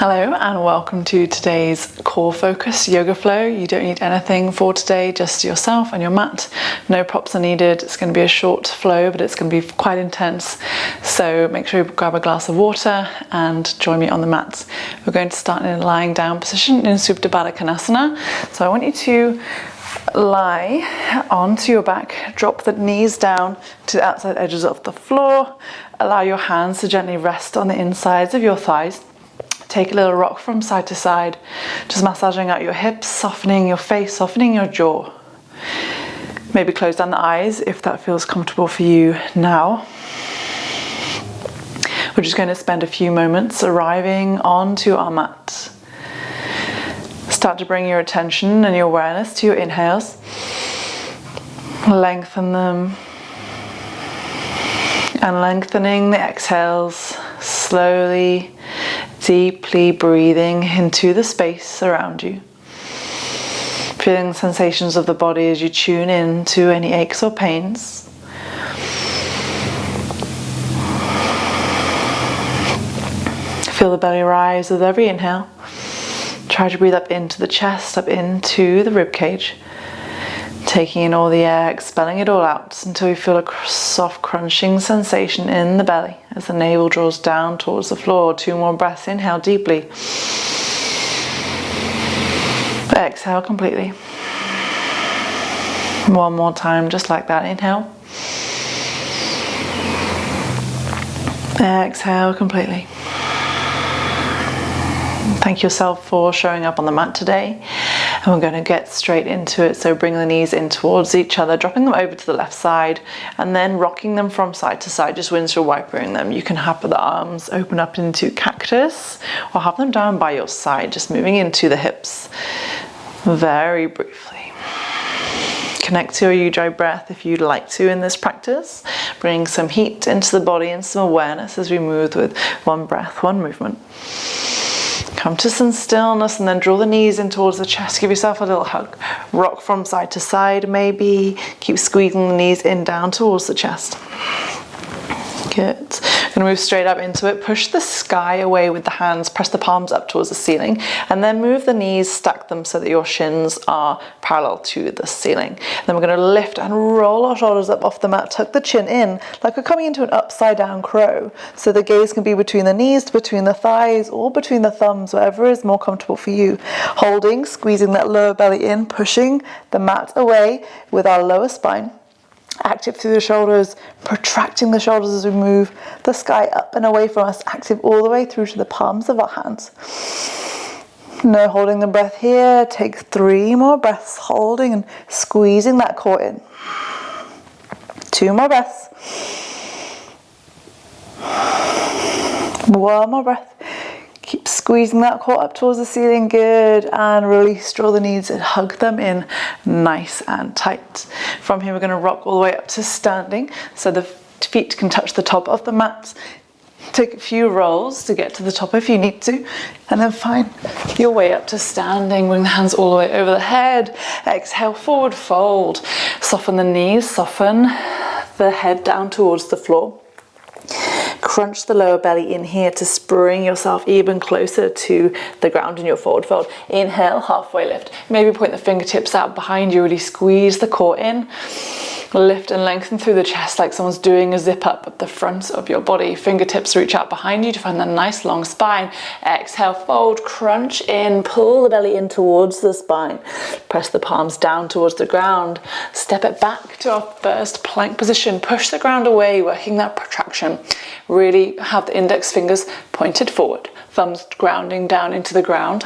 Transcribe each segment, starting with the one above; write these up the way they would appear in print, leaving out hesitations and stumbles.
Hello and welcome to today's core focus yoga flow. You don't need anything for today, just yourself and your mat. No props are needed. It's going to be a short flow, but it's going to be quite intense. So make sure you grab a glass of water and join me on the mat. We're going to start in a lying down position in Supta Baddha Konasana. So I want you to lie onto your back, drop the knees down to the outside edges of the floor. Allow your hands to gently rest on the insides of your thighs. Take a little rock from side to side, just massaging out your hips, softening your face, softening your jaw. Maybe close down the eyes if that feels comfortable for you now. We're just going to spend a few moments arriving onto our mat. Start to bring your attention and your awareness to your inhales. Lengthen them. And lengthening the exhales, slowly, deeply breathing into the space around you. Feeling the sensations of the body as you tune in to any aches or pains. Feel the belly rise with every inhale. Try to breathe up into the chest, up into the rib cage. Taking in all the air, expelling it all out until you feel a soft crunching sensation in the belly as the navel draws down towards the floor. 2 more breaths. Inhale deeply. Exhale completely. 1 more time, just like that. Inhale. Exhale completely. Thank yourself for showing up on the mat today. And we're going to get straight into it. So bring the knees in towards each other, dropping them over to the left side, and then rocking them from side to side, just windshield wipering them. You can have the arms open up into cactus or have them down by your side, just moving into the hips very briefly. Connect to your Ujjayi breath if you'd like to in this practice. Bring some heat into the body and some awareness as we move with 1 breath, 1 movement. Come to some stillness and then draw the knees in towards the chest. Give yourself a little hug. Rock from side to side maybe. Keep squeezing the knees in down towards the chest. Good. Going to move straight up into it. Push the sky away with the hands. Press the palms up towards the ceiling. And then move the knees, stack them so that your shins are parallel to the ceiling. Then we're going to lift and roll our shoulders up off the mat. Tuck the chin in like we're coming into an upside down crow. So the gaze can be between the knees, between the thighs, or between the thumbs, whatever is more comfortable for you. Holding, squeezing that lower belly in, pushing the mat away with our lower spine. Active through the shoulders, protracting the shoulders as we move the sky up and away from us, active all the way through to the palms of our hands. No holding the breath here. Take 3 more breaths, holding and squeezing that core in. 2 more breaths. 1 more breath. Keep squeezing that core up towards the ceiling. Good. And release, draw the knees and hug them in nice and tight. From here, we're going to rock all the way up to standing. So the feet can touch the top of the mat. Take a few rolls to get to the top if you need to. And then find your way up to standing. Bring the hands all the way over the head. Exhale, forward fold. Soften the knees, soften the head down towards the floor. Crunch the lower belly in here to bring yourself even closer to the ground in your forward fold. Inhale, halfway lift. Maybe point the fingertips out behind you, really squeeze the core in. Lift and lengthen through the chest like someone's doing a zip up at the front of your body. Fingertips reach out behind you to find that nice long spine. Exhale, fold, crunch in, pull the belly in towards the spine. Press the palms down towards the ground. Step it back to our first plank position. Push the ground away, working that protraction. Really have the index fingers pointed forward. Thumbs grounding down into the ground.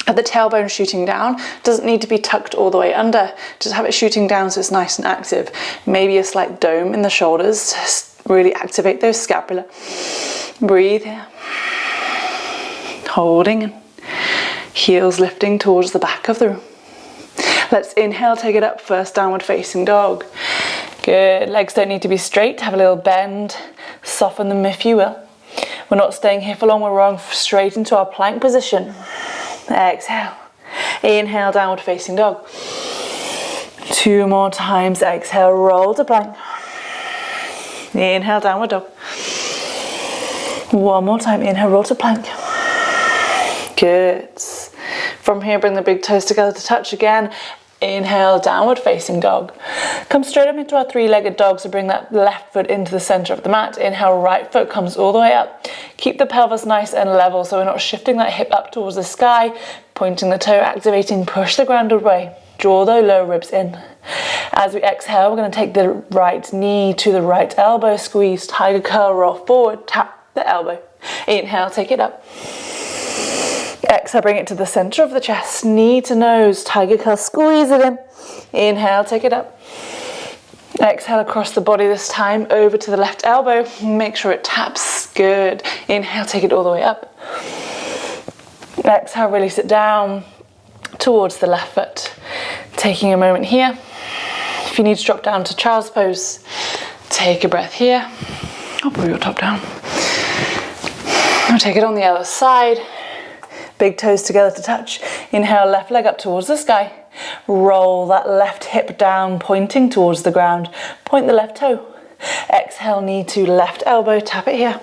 At the tailbone shooting down, doesn't need to be tucked all the way under, just have it shooting down so it's nice and active. Maybe a slight dome in the shoulders, just really activate those scapula. Breathe here. Holding, heels lifting towards the back of the room. Let's inhale, take it up, first downward facing dog. Good, legs don't need to be straight, have a little bend, soften them if you will. We're not staying here for long, we're rolling straight into our plank position. Exhale. Inhale, downward facing dog. 2 more times. Exhale, roll to plank. Inhale, downward dog. 1 more time. Inhale, roll to plank. Good. From here, bring the big toes together to touch again. Inhale, downward facing dog. Come straight up into our three-legged dog, so bring that left foot into the center of the mat. Inhale, right foot comes all the way up. Keep the pelvis nice and level so we're not shifting that hip up towards the sky. Pointing the toe, activating, push the ground away. Draw the low ribs in. As we exhale, we're going to take the right knee to the right elbow, squeeze, tiger curl, roll forward, tap the elbow. Inhale, take it up. Exhale, bring it to the center of the chest, knee to nose, tiger curl, squeeze it in. Inhale, take it up. Exhale across the body this time, over to the left elbow. Make sure it taps. Good. Inhale, take it all the way up. Exhale, release it down towards the left foot. Taking a moment here. If you need to drop down to child's pose, take a breath here. I'll pull your top down. I'll take it on the other side. Big toes together to touch. Inhale, left leg up towards the sky. Roll that left hip down, pointing towards the ground. Point the left toe. Exhale, knee to left elbow, tap it here.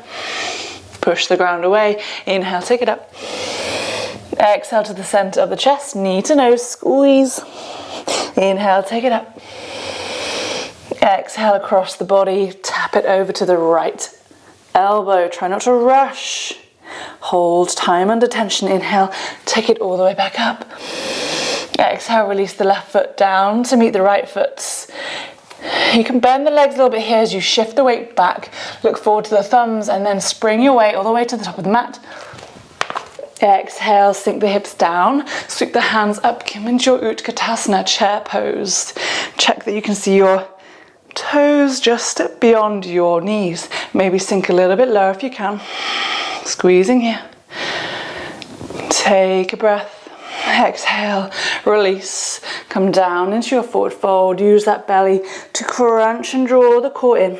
Push the ground away. Inhale, take it up. Exhale to the center of the chest, knee to nose, squeeze. Inhale, take it up. Exhale across the body, tap it over to the right elbow. Try not to rush. Hold time under tension. Inhale, take it all the way back up. Exhale, release the left foot down to meet the right foot. You can bend the legs a little bit here as you shift the weight back. Look forward to the thumbs and then spring your weight all the way to the top of the mat. Exhale, sink the hips down. Sweep the hands up. Come into your Utkatasana, chair pose. Check that you can see your toes just beyond your knees. Maybe sink a little bit lower if you can. Squeezing here. Take a breath. Exhale, release. Come down into your forward fold. Use that belly to crunch and draw the core in.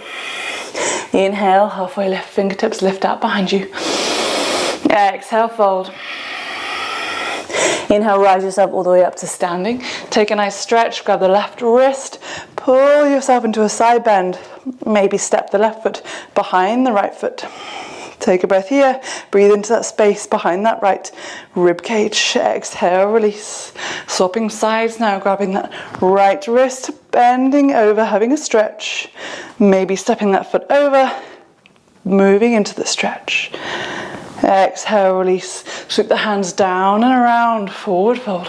Inhale, halfway lift, fingertips lift out behind you. Exhale, fold. Inhale, rise yourself all the way up to standing. Take a nice stretch, grab the left wrist, pull yourself into a side bend. Maybe step the left foot behind the right foot. Take a breath here, breathe into that space behind that right rib cage. Exhale, release. Swapping sides now, grabbing that right wrist, bending over, having a stretch. Maybe stepping that foot over, moving into the stretch. Exhale, release. Sweep the hands down and around, forward fold.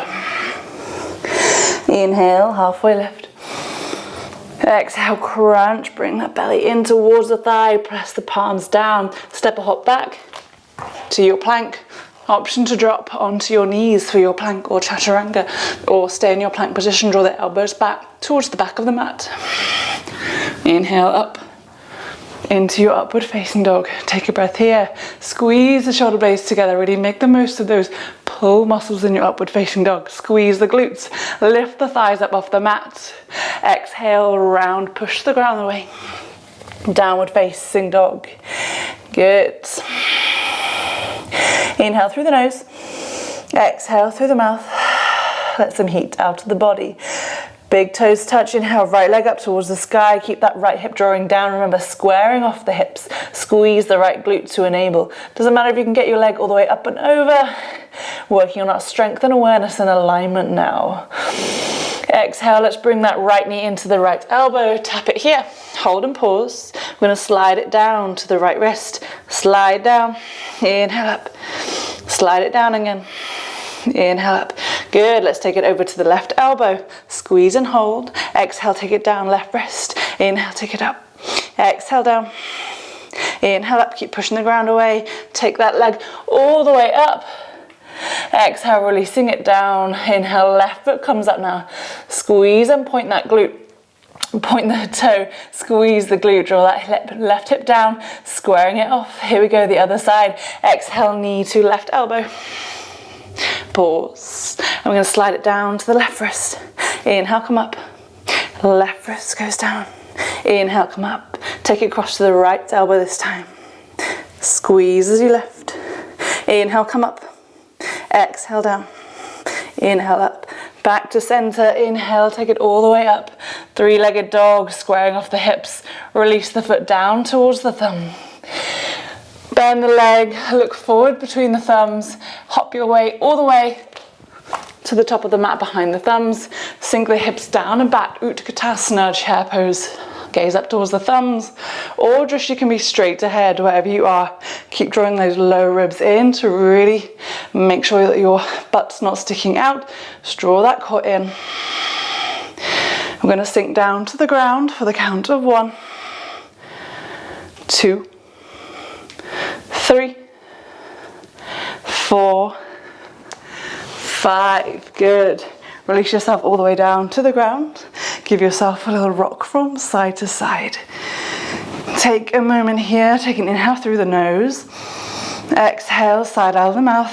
Inhale, halfway lift. Exhale, crunch, bring that belly in towards the thigh, press the palms down, step a hop back to your plank. Option to drop onto your knees for your plank or chaturanga, or stay in your plank position, draw the elbows back towards the back of the mat. Inhale up into your upward facing dog. Take a breath here, squeeze the shoulder blades together, really make the most of those pull muscles in your upward facing dog. Squeeze the glutes, lift the thighs up off the mat. Exhale, round, push the ground away. Downward facing dog. Good. Inhale through the nose, exhale through the mouth. Let some heat out of the body. Big toes touch. Inhale, right leg up towards the sky. Keep that right hip drawing down. Remember, squaring off the hips. Squeeze the right glute to enable. Doesn't matter if you can get your leg all the way up and over. Working on our strength and awareness and alignment now. Exhale, let's bring that right knee into the right elbow. Tap it here. Hold and pause. We're going to slide it down to the right wrist. Slide down. Inhale up. Slide it down again. Inhale up. Good. Let's take it over to the left elbow. Squeeze and hold. Exhale, take it down. Left wrist. Inhale, take it up. Exhale down. Inhale up. Keep pushing the ground away. Take that leg all the way up. Exhale, releasing it down. Inhale, left foot comes up now. Squeeze and point that glute. Point the toe, squeeze the glute, draw that left hip down, squaring it off. Here we go, the other side. Exhale, knee to left elbow. Pause. And we're going to slide it down to the left wrist. Inhale, come up. Left wrist goes down. Inhale, come up. Take it across to the right elbow this time. Squeeze as you lift. Inhale, come up. Exhale down. Inhale up. Back to center. Inhale, take it all the way up. Three-legged dog, squaring off the hips. Release the foot down towards the thumb. Bend the leg, look forward between the thumbs, hop your way all the way to the top of the mat behind the thumbs, sink the hips down and back, Utkatasana, chair pose. Gaze up towards the thumbs, or just you can be straight ahead wherever you are. Keep drawing those low ribs in to really make sure that your butt's not sticking out. Just draw that core in. We're going to sink down to the ground for the count of 1, 2, 3, 4, 5. Good. Release yourself all the way down to the ground. Give yourself a little rock from side to side. Take a moment here, take an inhale through the nose. Exhale, side out of the mouth.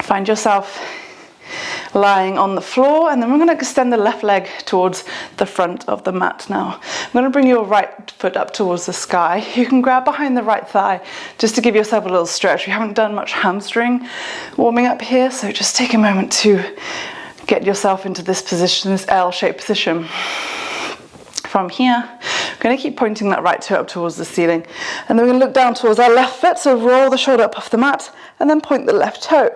Find yourself lying on the floor, and then we're going to extend the left leg towards the front of the mat now. I'm going to bring your right foot up towards the sky. You can grab behind the right thigh just to give yourself a little stretch. We haven't done much hamstring warming up here, so just take a moment to get yourself into this position, this L-shaped position. From here, I'm going to keep pointing that right toe up towards the ceiling, and then we're going to look down towards our left foot, so roll the shoulder up off the mat and then point the left toe.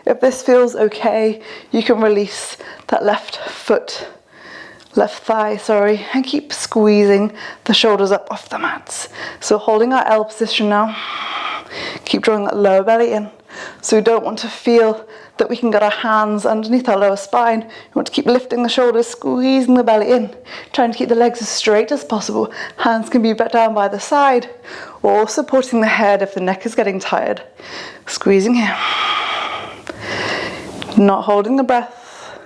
If this feels okay, you can release that left thigh, and keep squeezing the shoulders up off the mats. So holding our L position now, keep drawing that lower belly in. So we don't want to feel that we can get our hands underneath our lower spine. You want to keep lifting the shoulders, squeezing the belly in, trying to keep the legs as straight as possible. Hands can be down by the side or supporting the head if the neck is getting tired. Squeezing here. Not holding the breath.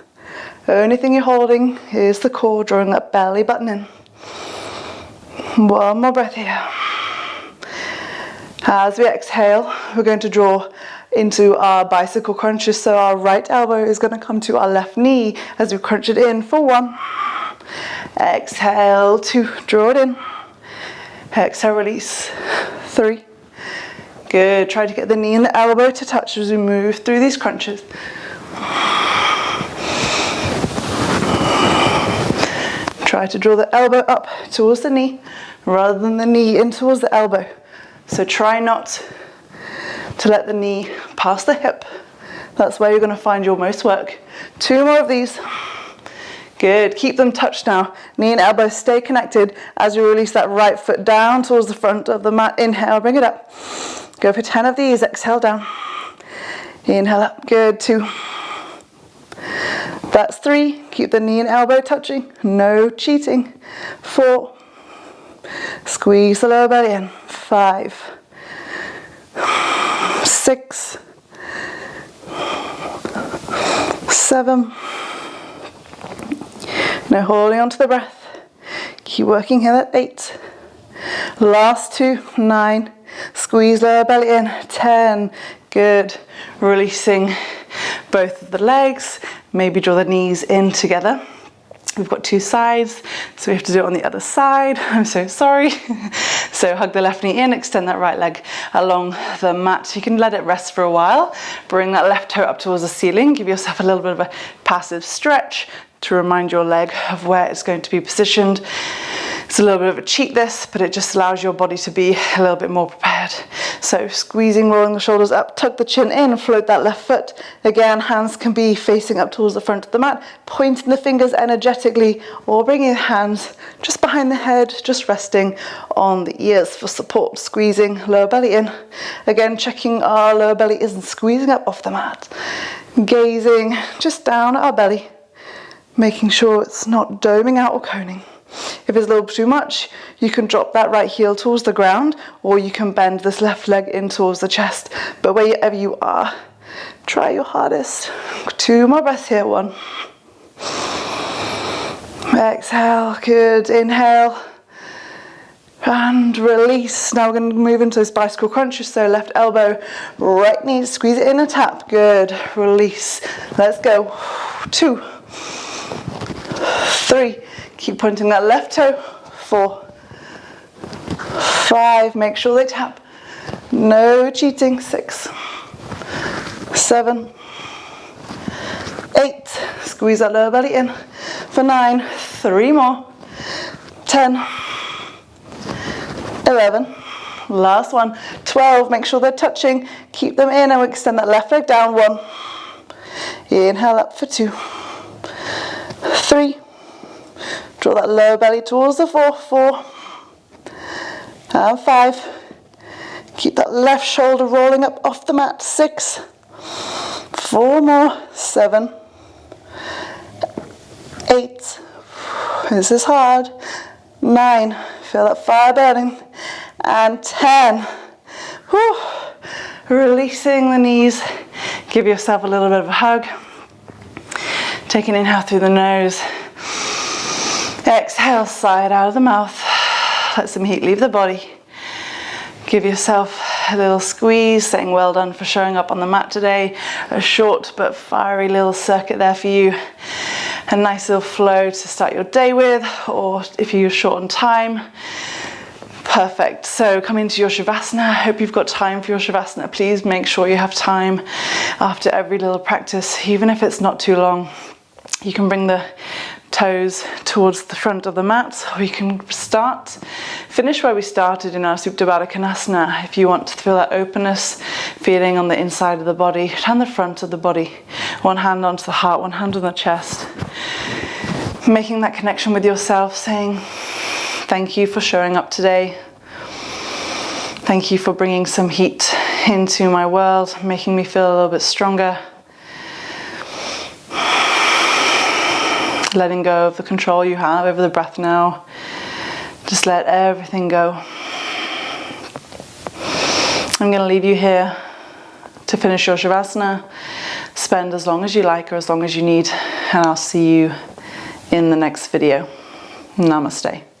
The only thing you're holding is the core, drawing that belly button in. One more breath here. As we exhale, we're going to draw into our bicycle crunches. So our right elbow is going to come to our left knee as we crunch it in for 1. Exhale, 2, draw it in. Exhale, release. 3. Good. Try to get the knee and the elbow to touch as we move through these crunches. Try to draw the elbow up towards the knee rather than the knee in towards the elbow. So try not to let the knee pass the hip. That's where you're going to find your most work. 2 more of these. Good. Keep them touched now. Knee and elbow stay connected as you release that right foot down towards the front of the mat. Inhale, bring it up. Go for 10 of these. Exhale down. Inhale up. Good. 2. That's 3. Keep the knee and elbow touching. No cheating. 4. Squeeze the lower belly in. 5. 6. 7. Now holding on to the breath. Keep working here at 8. Last 2. 9. Squeeze lower belly in. 10. Good. Releasing both of the legs. Maybe draw the knees in together. We've got 2 sides, so we have to do it on the other side. I'm so sorry. So hug the left knee in, extend that right leg along the mat. You can let it rest for a while. Bring that left toe up towards the ceiling. Give yourself a little bit of a passive stretch to remind your leg of where it's going to be positioned. It's a little bit of a cheat this, but it just allows your body to be a little bit more prepared. So squeezing, rolling the shoulders up, tuck the chin in, float that left foot. Again, hands can be facing up towards the front of the mat, pointing the fingers energetically, or bringing the hands just behind the head, just resting on the ears for support. Squeezing lower belly in. Again, checking our lower belly isn't squeezing up off the mat. Gazing just down at our belly, making sure it's not doming out or coning. If it's a little too much, you can drop that right heel towards the ground, or you can bend this left leg in towards the chest. But wherever you are, try your hardest. 2 more breaths here. 1. Exhale. Good. Inhale. And release. Now we're going to move into those bicycle crunches. So left elbow, right knee, squeeze it in and tap. Good. Release. Let's go. 2. 3. Keep pointing that left toe. 4. 5. Make sure they tap. No cheating. 6. 7. 8. Squeeze that lower belly in. For 9. 3 more. 10. 11. Last one. 12. Make sure they're touching. Keep them in and we'll extend that left leg down. 1. Inhale up for 2. 3. Draw that lower belly towards the floor. 4. And 5. Keep that left shoulder rolling up off the mat. 6. 4 more. 7. 8. This is hard. 9. Feel that fire burning. And 10. Whew. Releasing the knees. Give yourself a little bit of a hug. Take an inhale through the nose. Exhale, sigh it out of the mouth. Let some heat leave the body. Give yourself a little squeeze, saying well done for showing up on the mat today. A short but fiery little circuit there for you. A nice little flow to start your day with, or if you're short on time, perfect. So come into your Shavasana. I hope you've got time for your Shavasana. Please make sure you have time after every little practice, even if it's not too long. You can bring the toes towards the front of the mat, or you can finish where we started in our Supta Baddha Konasana. If you want to feel that openness, feeling on the inside of the body, and the front of the body. One hand onto the heart, one hand on the chest. Making that connection with yourself, saying, thank you for showing up today. Thank you for bringing some heat into my world, making me feel a little bit stronger. Letting go of the control you have over the breath now. Just let everything go. I'm going to leave you here to finish your Shavasana. Spend as long as you like or as long as you need, and I'll see you in the next video. Namaste.